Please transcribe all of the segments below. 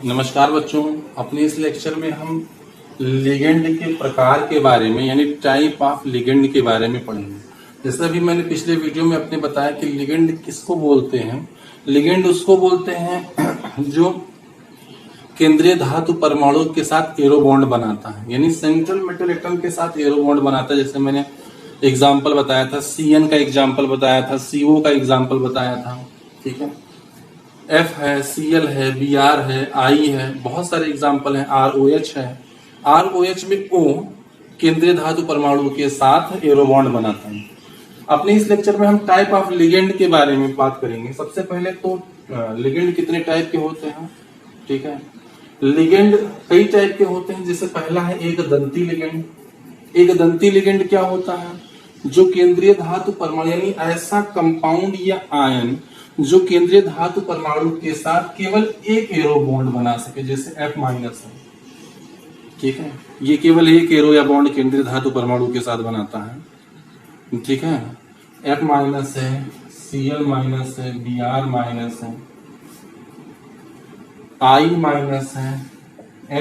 नमस्कार बच्चों। अपने इस लेक्चर में हम लिगेंड के प्रकार के बारे में यानी टाइप ऑफ लिगेंड के बारे में पढ़ेंगे। जैसा भी मैंने पिछले वीडियो में अपने बताया कि लिगेंड किसको बोलते हैं। लिगेंड उसको बोलते हैं जो केंद्रीय धातु परमाणु के साथ एरो बॉन्ड बनाता है, यानी सेंट्रल मेटल एटम के साथ एरो बॉन्ड बनाता है। जैसे मैंने एग्जाम्पल बताया था, CN का एग्जाम्पल बताया था, CO का एग्जाम्पल बताया था। ठीक है, F है, Cl है, Br है, I है, बहुत सारे एग्जाम्पल हैं। ROH है। ROH में O केंद्रीय धातु परमाणु के साथ एरो बॉन्ड बनाता है। अपने इस लेक्चर में हम टाइप ऑफ लिगेंड के बारे में बात करेंगे। सबसे पहले तो लिगेंड कितने टाइप के होते हैं। ठीक है, लिगेंड कई टाइप के होते हैं। जैसे पहला है एक दंती लिगेंड। एक दंती लिगेंड क्या होता है? जो केंद्रीय धातु परमाणु यानी ऐसा कंपाउंड या आयन जो केंद्रीय धातु परमाणु के साथ केवल एक एरो बॉन्ड बना सके, जैसे F- है। ठीक है, ये केवल एक एरो या बॉन्ड केंद्रीय धातु परमाणु के साथ बनाता है। ठीक है, F- है, Cl- है, Br- है, I- है,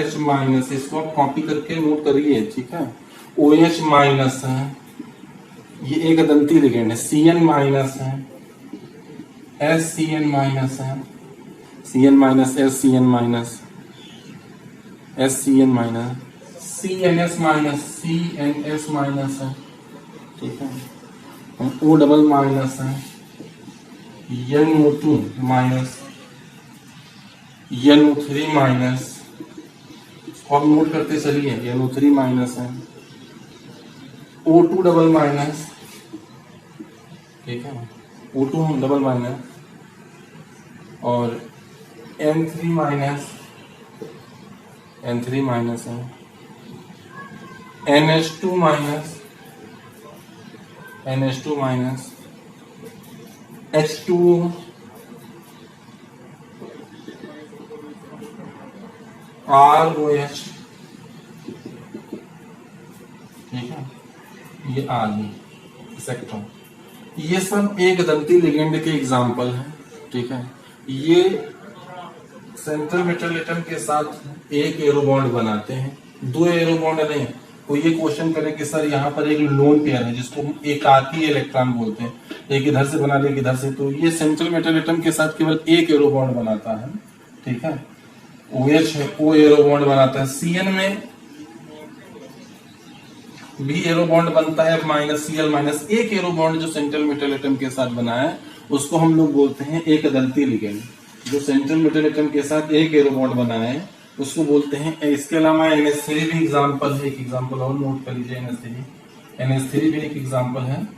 H- इसको आप कॉपी करके नोट करिए। ठीक है, OH- है, ये एक दंती लिगेंड है। Cn- है, SCN- है, Cn- SCN- SCN- CNS- है। ठीक है, O- है, NO2- NO3- अब नोट करते चलिए। NO3- है, O2-, ठीक है, O2-, और N3- है, NH2-, H2O, ROH। ठीक है, ये आदि सेक्टर, ये सब एक दंती लिगेंड के एग्जाम्पल हैं। ठीक है, ये सेंट्रल मेटल एटम के साथ एक एरो बॉन्ड बनाते हैं, दो एरो बॉन्ड नहीं। कोई ये क्वेश्चन करे कि सर यहाँ पर एक लोन पेयर है जिसको हम एकाकी इलेक्ट्रॉन बोलते हैं, एक इधर से बना ले एक इधर से, तो ये सेंट्रल मेटल एटम के साथ केवल एक एरो बॉन्ड बनाता है। ठीक है, OH है, O एरो बॉन्ड बनाता है। CN में भी एरो बॉन्ड बनता है, Cl-, एक एरो बॉन्ड जो सेंट्रल मेटल एटम के साथ बना है उसको हम लोग बोलते हैं एक दंती लिगेंड। जो सेंट्रल मेटल एटम के साथ एक एरो बॉन्ड बना है उसको बोलते हैं। इसके अलावा NH3 भी एग्जाम्पल है, एक एग्जाम्पल और नोट कर लीजिए। NH3 भी एक एग्जाम्पल है।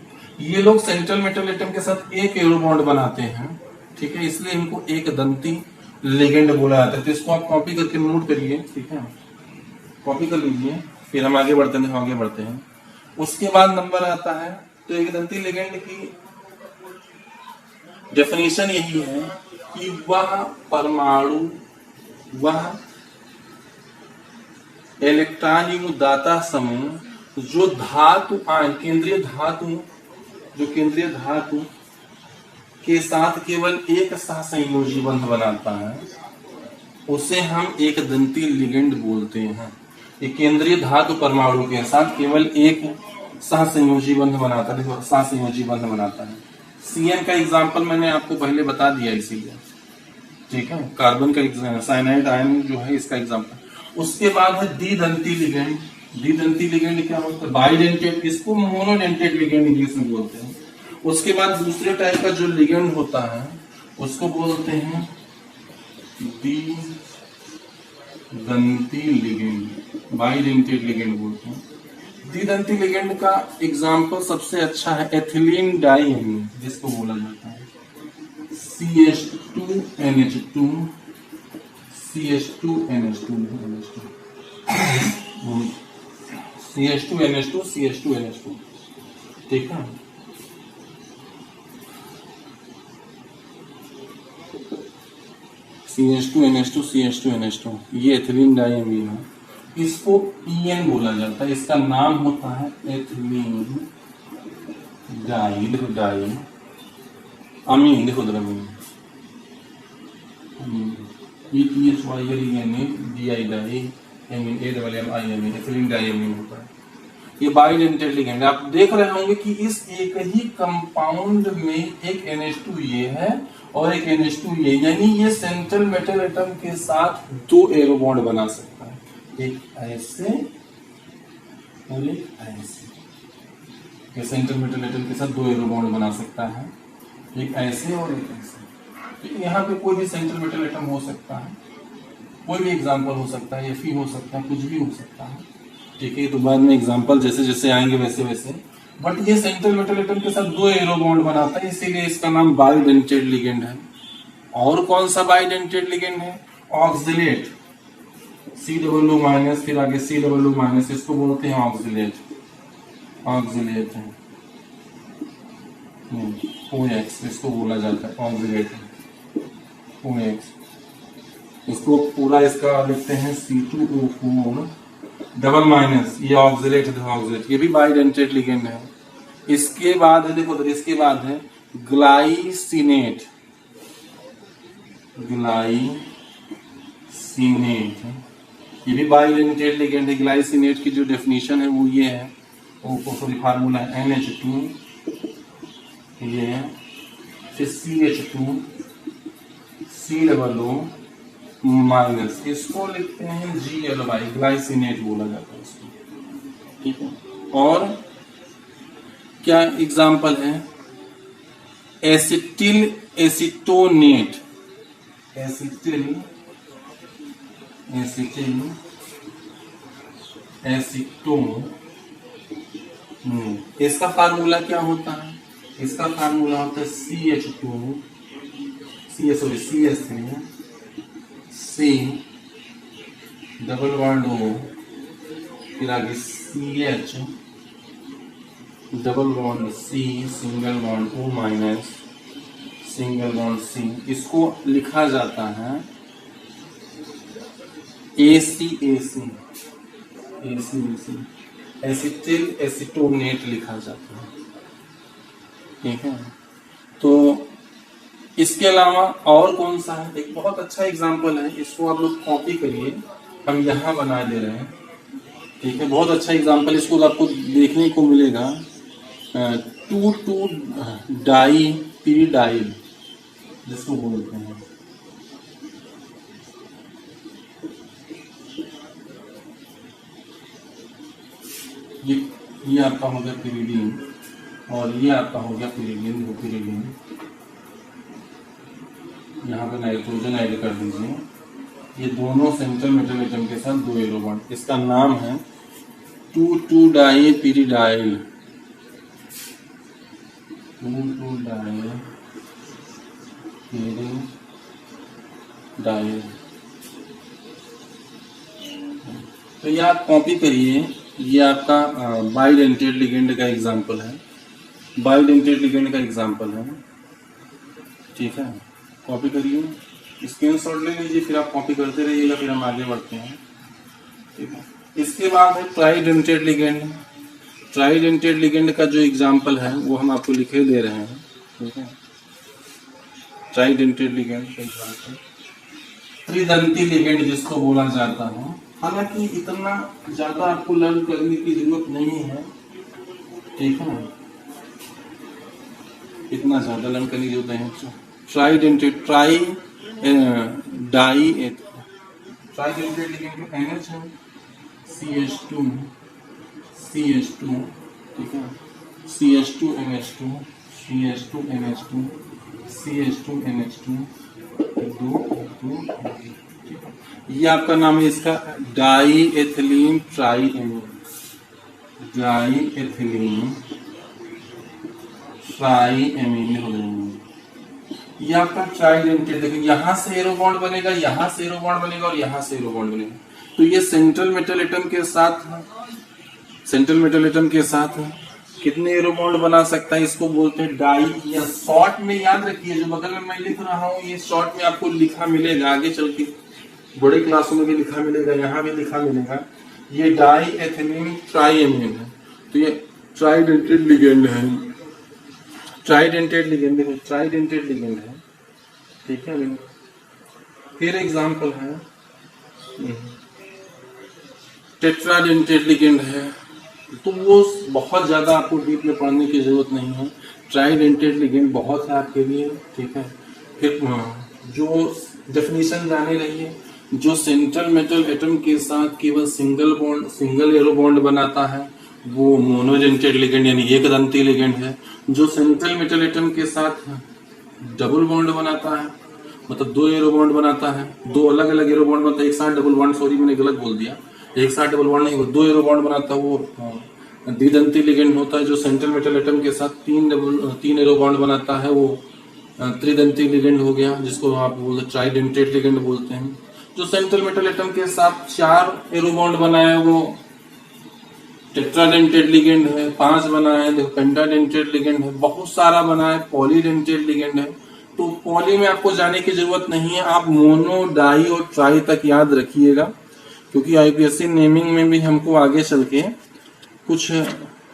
ये लोग सेंट्रल मेटल एटम के साथ एक एरो बॉन्ड बनाते हैं। ठीक है, इसलिए इनको एक दंती लिगेंड बोला जाता है। तो इसको आप कॉपी करके नोट करिए। ठीक है, कॉपी कर लीजिए, फिर हम आगे बढ़ते हैं। उसके बाद नंबर आता है, तो एक दंती लिगेंड की डेफिनेशन यही है कि वह परमाणु, वह इलेक्ट्रॉन दाता समूह जो धातु आयन केंद्रीय धातु के साथ केवल एक सहसंयोजी बंध बनाता है, उसे हम एक दंती लिगेंड बोलते हैं। ये केंद्रीय धातु परमाणु के साथ केवल एक सहसंयोजी बंध बनाता है। देखो, सहसंयोजी बंध बनाता है। CN का एग्जाम्पल मैंने आपको पहले बता दिया इसीलिए। ठीक है, कार्बन का साइनाइड आयन जो है इसका एग्जाम्पल। उसके बाद है द्विदंती लिगेंड। द्विदंती लिगेंड क्या होता है? बाइडेंटेड, इसको मोनोडेंटेड लिगेंड इंग्लिश में बोलते हैं। उसके बाद दूसरे टाइप का जो लिगेंड होता है उसको बोलते हैं द्विदंती लिगेंड, बाइडेंटेड लिगेंड बोलते हैं। द्विदंती लिगेंड का एग्जाम्पल सबसे अच्छा है एथिलीन डाइमीन, जिसको बोला जाता है CH2NH2, CH2NH2, CH2NH2, CH2NH2। ठीक है, CH2NH2, CH2NH2, ये एथिलीन डाइमीन है। इसको EN बोला जाता है। इसका नाम होता है एथिलीन डाई अमीन। देखो अमीन, ये THY लिगेंड है, DI di amine, AMMIME ethylene diamine होता है। ये बाइडेंटेड लिगेंड। आप देख रहे होंगे कि इस एक ही कंपाउंड में एक NH2 ये है और एक NH2 ये, यानी ये सेंट्रल मेटल एटम के साथ दो एरो बॉन्ड बना सकता है, एक ऐसे और एक ऐसे। ये सेंट्रल मेटल एटम के साथ दो एरो बॉन्ड बना सकता है, एक ऐसे और एक ऐसे। तो यहाँ पे कोई भी सेंट्रल मेटल एटम हो सकता है, कोई भी एग्जाम्पल हो सकता है, Fe हो सकता है, कुछ भी हो सकता है, ठीक है। तो बाद में एग्जाम्पल जैसे जैसे आएंगे वैसे वैसे, बट ये सेंट्रल मेटल एटम के साथ दो एरो बॉन्ड बनाता है, इसीलिए इसका नाम बाइडेंटेड लिगेंड है। और कौन सा बाइडेंटेड लिगेंड है? ऑक्सिलेट, COO माइनस, फिर आगे COO माइनस, इसको बोलते हैं ऑक्सिलेट। ऑक्सिलेट है OX, इसको बोला जाता है ऑक्सिलेट OX। इसको पूरा इसका लिखते हैं C2O4 डबल माइनस, ये ऑक्सिलेट है, ऑक्सिलेट, ये भी बाइडेंटेड लिगेंड है। इसके बाद है, देखो इसके बाद है ग्लाइसिनेट। ग्लाइसिनेट ये भी बाइडेंटेड लिगेंड है। ग्लाइसिनेट की जो डेफिनेशन है वो ये है, सॉरी फार्मूला है NH2 ये है, फिर CH2 COO माइनस, इसको लिखते हैं GLY, ग्लाइसिनेट बोला जाता है इसको, ठीक है। और क्या एग्जाम्पल है? एसिटिल एसिटोनेट, एसिटिल एसिटोन, इसका फार्मूला क्या होता है? इसका फार्मूला होता है CH2 CS3 C double bond O, फिर आगे CH double bond C single bond O minus single bond C। इसको लिखा जाता है ACAC, एसिटिल एसिटोनेट लिखा जाता है, ठीक है। तो इसके अलावा और कौन सा है? एक बहुत अच्छा एग्जाम्पल है, इसको आप लोग कॉपी करिए, हम यहाँ बना दे रहे हैं, ठीक है। बहुत अच्छा एग्जाम्पल इसको आपको देखने को मिलेगा, 2,2 डाइपीरिडाइल जिसको बोलते हैं। ये आपका हो गया पिरिडीन और ये आपका हो गया पिरिडीन। यहाँ पे नाइट्रोजन ऐड कर दीजिए। ये दोनों सेंट्रल मेटल एटम के साथ दो एरो बॉन्ड, इसका नाम है 2,2-डाइपीरिडाइल। 2,2-डाइपीरिडाइल। तो ये आप कॉपी करिए, ये आपका बाइडेंटेड लिगेंड का एग्जांपल है, बाइडेंटेड लिगेंड का एग्जांपल है, ठीक है। कॉपी करिए, स्क्रीनशॉट ले लीजिए, फिर आप कॉपी करते रहिएगा, फिर हम आगे बढ़ते हैं, ठीक है। इसके बाद है ट्राइडेंटेड लिगेंड। ट्राइडेंटेड लिगेंड का जो एग्जांपल है वो हम आपको लिखे दे रहे हैं, ठीक है। ट्राइडेंटेड लिगेंड का एग्जांपल त्रिदंती लिगेंड जिसको बोला जाता है। हालांकि इतना ज्यादा आपको लर्न करने की जरूरत नहीं है, ठीक है, इतना ज्यादा लर्न करने की जरूरत नहीं है। ट्राइडेंटेड ट्राइडेंटेड लिगेंड का NH है, CH2 ठीक है, CH2NH2 CH2NH2 दो, ये आपका नाम है इसका डाई एथिलीन ट्राइएमीन। हो जाएंगे। ये आपका ट्राइडेंटेड, देखिए यहाँ से एरो बॉन्ड बनेगा, यहाँ से एरो बॉन्ड बनेगा और यहाँ से एरो बॉन्ड बनेगा। तो ये सेंट्रल मेटल एटम के साथ कितने एरो बॉन्ड बना सकता है, इसको बोलते हैं डाई। या शॉर्ट में याद रखिए, जो बगल में मैं लिख रहा हूँ ये शॉर्ट में आपको लिखा मिलेगा, आगे चल के बड़े क्लासों में भी लिखा मिलेगा, यहाँ भी लिखा मिलेगा। ये डाई एथिलीन ट्राइएमीन है, तो ये ट्राइडेंटेड लिगेंड है। ट्राइडेंटेड लिगेंड है, ठीक है। फिर एग्जाम्पल है टेट्राडेंटेड लिगेंड है, तो वो बहुत ज्यादा आपको डीप में पढ़ने की जरूरत नहीं है। ट्राइडेंटेड लिगेंड बहुत है आपके लिए, ठीक है। फिर जो डेफिनेशन जाने रहिए, जो सेंट्रल मेटल एटम के साथ केवल सिंगल एरो बॉन्ड बनाता है वो मोनोडेंटेड लिगेंड यानी एक दंती लिगेंड है। जो सेंट्रल मेटल एटम के साथ डबल बॉन्ड बनाता है, मतलब दो एरो बॉन्ड बनाता है, दो अलग अलग एरो बॉन्ड बनता है, एक साथ डबल बॉन्ड, सॉरी मैंने गलत बोल दिया, एक साथ डबल बॉन्ड नहीं, दो एरो बॉन्ड बनाता है, वो द्विदंती लिगेंड होता है। जो सेंट्रल मेटल एटम के साथ तीन एरो बॉन्ड बनाता है वो त्रिदंती लिगेंड हो गया, जिसको आप बोलते ट्राइडेंटेड लिगेंड बोलते हैं। जो सेंट्रल मेटल एटम के साथ 4 एरो बॉन्ड बनाया वो टेट्राडेंटेड लिगेंड है। 5 बनाया देखो पेंटाडेंटेड लिगेंड है। बहुत सारा बना है पॉलीडेंटेड लिगेंड है। तो पॉली में आपको जाने की जरूरत नहीं है, आप मोनो, डाई और ट्राई तक याद रखिएगा, क्योंकि आईपीएससी नेमिंग में भी हमको आगे चल के कुछ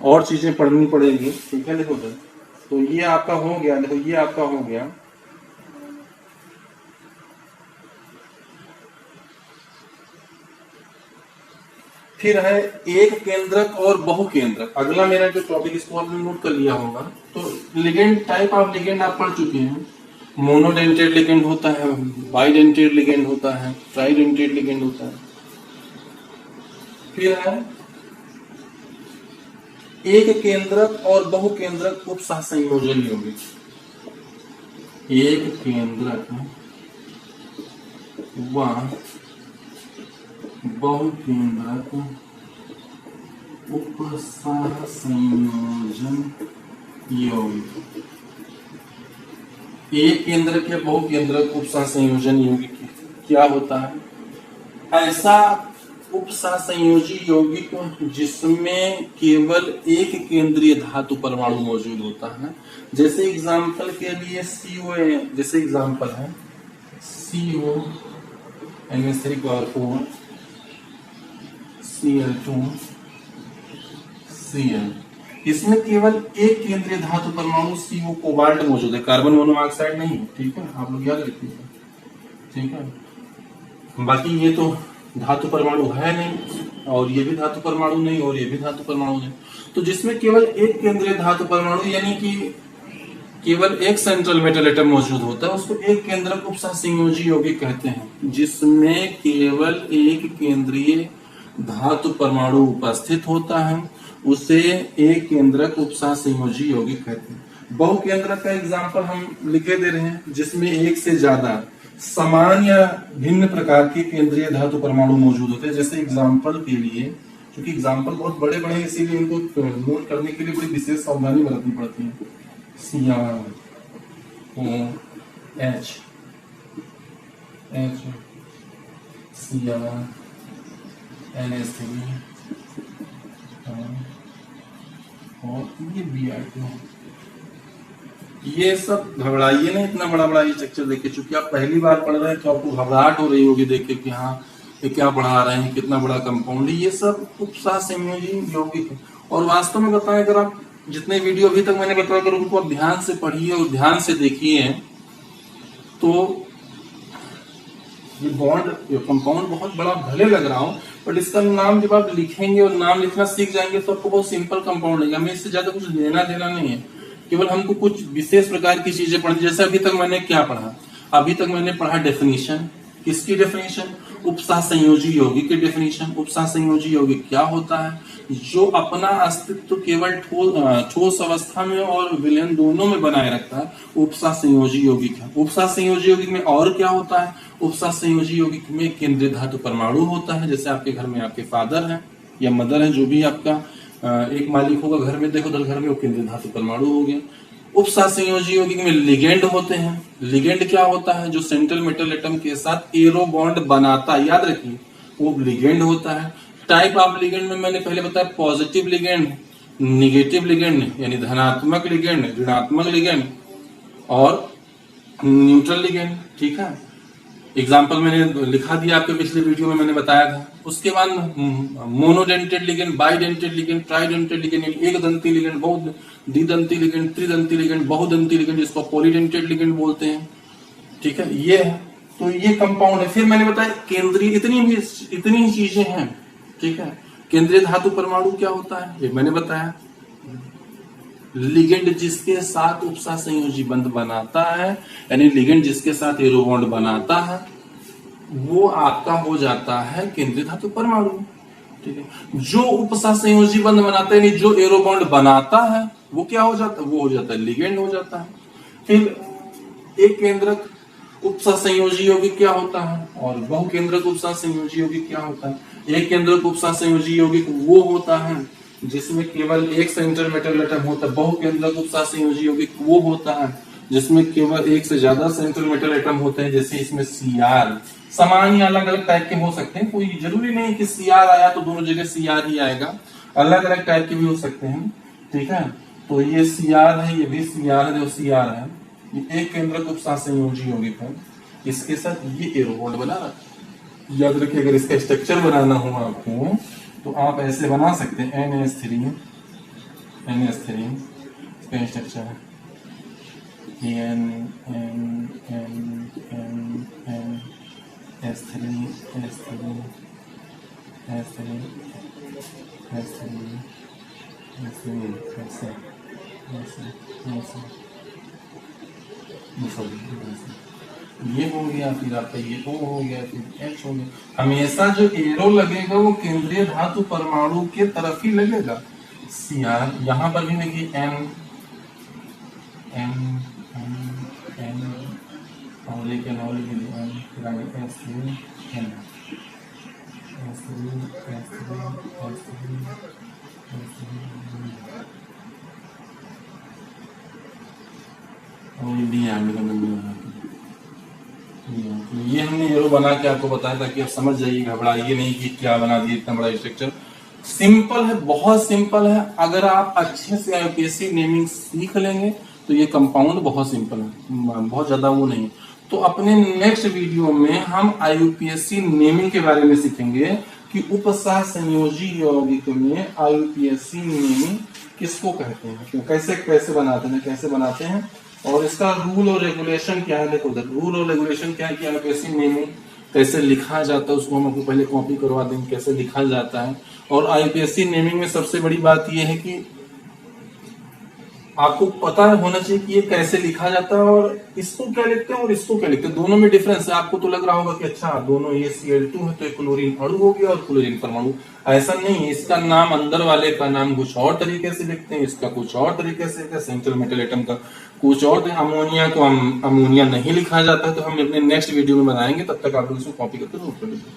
और चीजें पढ़नी पड़ेगी, ठीक है। देखो तो ये आपका हो गया, देखो ये आपका हो गया फिर है एक केंद्रक और बहुकेंद्रक। अगला मेरा जो टॉपिक, इसको आपने नोट कर लिया होगा। तो लिगेंड, टाइप ऑफ लिगेंड आप पढ़ चुके हैं। मोनोडेंटेड लिगेंड होता है, बाइडेंटेड लिगेंड होता है, ट्राइडेंटेड लिगेंड होता है। फिर है एक केंद्रक और बहुकेंद्रक उपसह संयोजन यौगिक। एक केंद्रक व बहुकेंद्रक उपसह संयोजन यौगिक। एक केंद्रक या बहुकेंद्रक उपसह संयोजन यौगिक क्या होता है? ऐसा उपसह संयोजी यौगिक जिसमें केवल एक केंद्रीय धातु परमाणु मौजूद होता है। जैसे एग्जाम्पल के लिए CO, जैसे एग्जाम्पल है CO NH3 Cl2 Cl, इसमें केवल एक केंद्रीय धातु परमाणु CO कोबाल्ट मौजूद है, कार्बन मोनोऑक्साइड नहीं है, ठीक है। आप लोग याद रखिएगा, ठीक है। बाकी ये तो धातु परमाणु है नहीं, और ये भी धातु परमाणु नहीं, और ये भी धातु परमाणु नहीं। तो जिसमें केवल एक केंद्रीय धातु परमाणु यानी कि केवल एक सेंट्रल मेटल एटम मौजूद होता है, उसको एक केंद्रक उपसह संयोजी यौगिक कहते हैं। जिसमें केवल एक केंद्रीय धातु परमाणु उपस्थित होता है उसे एक केंद्रक उपसह संयोजी यौगिक कहते हैं। बहुकेंद्रक का एग्जाम्पल हम लिखे दे रहे हैं, जिसमें एक से ज्यादा समान या भिन्न प्रकार के केंद्रीय धातु परमाणु मौजूद होते हैं। जैसे एग्जाम्पल के लिए, क्योंकि एग्जाम्पल बहुत बड़े बड़े हैं इसीलिए इनको नोट करने के लिए बड़ी विशेष सावधानी बरतनी पड़ती है। CrOH Cr NH3 और ये Br2। ये सब घबराइए नहीं, इतना बड़ा बड़ा ये स्ट्रक्चर देखे, चूंकि आप पहली बार पढ़ रहे हैं तो आपको घबराहट हो रही होगी देख के कि हाँ ये क्या पढ़ा रहे हैं, कितना बड़ा कंपाउंड है। ये सब उपसह संयोजी यौगिक है। और वास्तव में बताएं, अगर आप जितने वीडियो अभी तक मैंने बताया अगर उनको आप ध्यान से पढ़िए और ध्यान से देखिए तो ये बॉन्ड, ये कंपाउंड बहुत बड़ा भले लग रहा हो, बट इसका नाम जब आप लिखेंगे और नाम लिखना सीख जाएंगे तो आपको बहुत सिंपल कंपाउंड लगेगा। हमें इससे ज्यादा कुछ लेना देना नहीं है, केवल हमको कुछ विशेष प्रकार की चीजें पढ़नी। जैसे अभी तक मैंने क्या पढ़ा? अभी तक मैंने पढ़ा डेफिनेशन। किसकी डेफिनेशन? उपसह संयोजी यौगिक की डेफिनेशन। उपसह संयोजी यौगिक क्या होता है? जो अपना अस्तित्व केवल ठोस अवस्था में और विलयन दोनों में बनाए रखता है, उपसह संयोजी यौगिक है। उपसह संयोजी यौगिक में और क्या होता है? उपसह संयोजी यौगिक में केंद्रीय धातु परमाणु होता है। जैसे आपके घर में आपके फादर है या मदर है, जो भी आपका एक मालिक होगा घर में, देखो दल घर में वो केंद्रीय धातु परमाणु हो गया। उपसह संयोजी यौगिक में लिगेंड होते हैं। लिगेंड क्या होता है? जो सेंट्रल मेटल एटम के साथ एरो बॉन्ड बनाता है, याद रखिए, वो लिगेंड होता है। टाइप ऑफ लिगेंड में मैंने पहले बताया पॉजिटिव लिगेंड, निगेटिव लिगेंड यानी धनात्मक लिगेंड, ऋणात्मक लिगेंड और न्यूट्रल लिगेंड, ठीक है। एग्जाम्पल मैंने लिखा दिया आपके पिछले वीडियो में, मैंने बताया था। उसके बाद monodentate ligand, bidentate ligand, ट्राइडेंटेड ligand, एक दंती लिगेंड, द्विदंती लिगेंड, त्रिदंती लिगेंड, बहुदंती लिगेंड, जिसको पॉलीडेंटेड लिगेंड बोलते हैं, ठीक है। ये है तो ये कंपाउंड है। फिर मैंने बताया केंद्रीय, इतनी ही चीजें हैं, ठीक है। केंद्रीय धातु परमाणु क्या होता है, ये मैंने बताया। लिगेंड जिसके साथ उपसा संयोजी बंध बनाता है, यानी लिगेंड जिसके साथ एरो बॉन्ड बनाता है, वो आपका हो जाता है केंद्रीय धातु परमाणु, ठीक है। जो उपसा संयोजी बंध बनाता है, यानी जो एरो बॉन्ड बनाता है, वो क्या हो जाता है, वो हो जाता है लिगेंड हो जाता है। फिर एक केंद्रक उपसा संयोजी यौगिक क्या होता है, और बहुकेंद्रक उपसा संयोजी यौगिक क्या होता है। एक केंद्रक उपसा संयोजी यौगिक वो होता है जिसमें केवल एक सेंटर मेटल एटम होता है। बहुकेंद्रक उपसा संयोजी यौगिक वो होता है जिसमें केवल एक से ज्यादा सेंट्रल मेटल एटम होते हैं, जैसे इसमें Cr। समान या अलग अलग टाइप के हो सकते हैं, कोई जरूरी नहीं कि Cr आया तो दोनों जगह Cr ही आएगा, अलग अलग टाइप के भी हो सकते हैं, ठीक है। तो ये Cr है, ये भी Cr है, जो Cr है ये एक केंद्रक उपसा संयोजी यौगिक है, इसके साथ ये एरो बॉन्ड बना रहा है। याद रखिए, अगर इसका स्ट्रक्चर बनाना हो आपको तो आप ऐसे बना सकते हैं, NH3 इसका स्ट्रक्चर है N S3 ये हो गया, फिर आपका ये O हो गया, फिर H हो गया। हमेशा जो एरो लगेगा वो केंद्रीय धातु परमाणु के तरफ ही लगेगा। Cr यहाँ पर भी देखिए N और एक N और N, फिर आगे S3 N, और ये हमने एरो बना के आपको बताया ताकि आप समझ जाइए, घबराइए नहीं कि क्या बना दिया इतना बड़ा स्ट्रक्चर। सिंपल है, बहुत सिंपल है। अगर आप अच्छे से आईयूपीएससी नेमिंग सीख लेंगे तो ये कंपाउंड बहुत सिंपल है, बहुत ज्यादा वो नहीं। तो अपने नेक्स्ट वीडियो में हम आईयूपीएससी नेमिंग के बारे में सीखेंगे कि उपसा संयोजी यौगिक में आईयूपीएससी नेमिंग किसको कहते हैं, क्यों कैसे बनाते हैं और इसका रूल और रेगुलेशन क्या है। देखो रूल और रेगुलेशन क्या है कि आईयूपीएससी नेमिंग कैसे लिखा जाता है, उसको हम आपको पहले कॉपी करवा देंगे कैसे लिखा जाता है। और आईयूपीएससी नेमिंग में सबसे बड़ी बात यह है कि आपको पता होना चाहिए कि ये कैसे लिखा जाता है और इसको क्या लिखते हैं और इसको क्या लिखते हैं, दोनों में डिफरेंस है। आपको तो लग रहा होगा कि अच्छा दोनों ये Cl2 है तो एक क्लोरीन अणु हो गया और क्लोरीन परमाणु, ऐसा नहीं है। इसका नाम अंदर वाले का नाम कुछ और तरीके से लिखते हैं, इसका कुछ और तरीके से, सेंट्रल मेटल एटम का कुछ और। अमोनिया को अमोनिया नहीं लिखा जाता है, तो हम अपने नेक्स्ट वीडियो में बनाएंगे। तब तक आप लोग इसको कॉपी करके नोट कर लीजिए।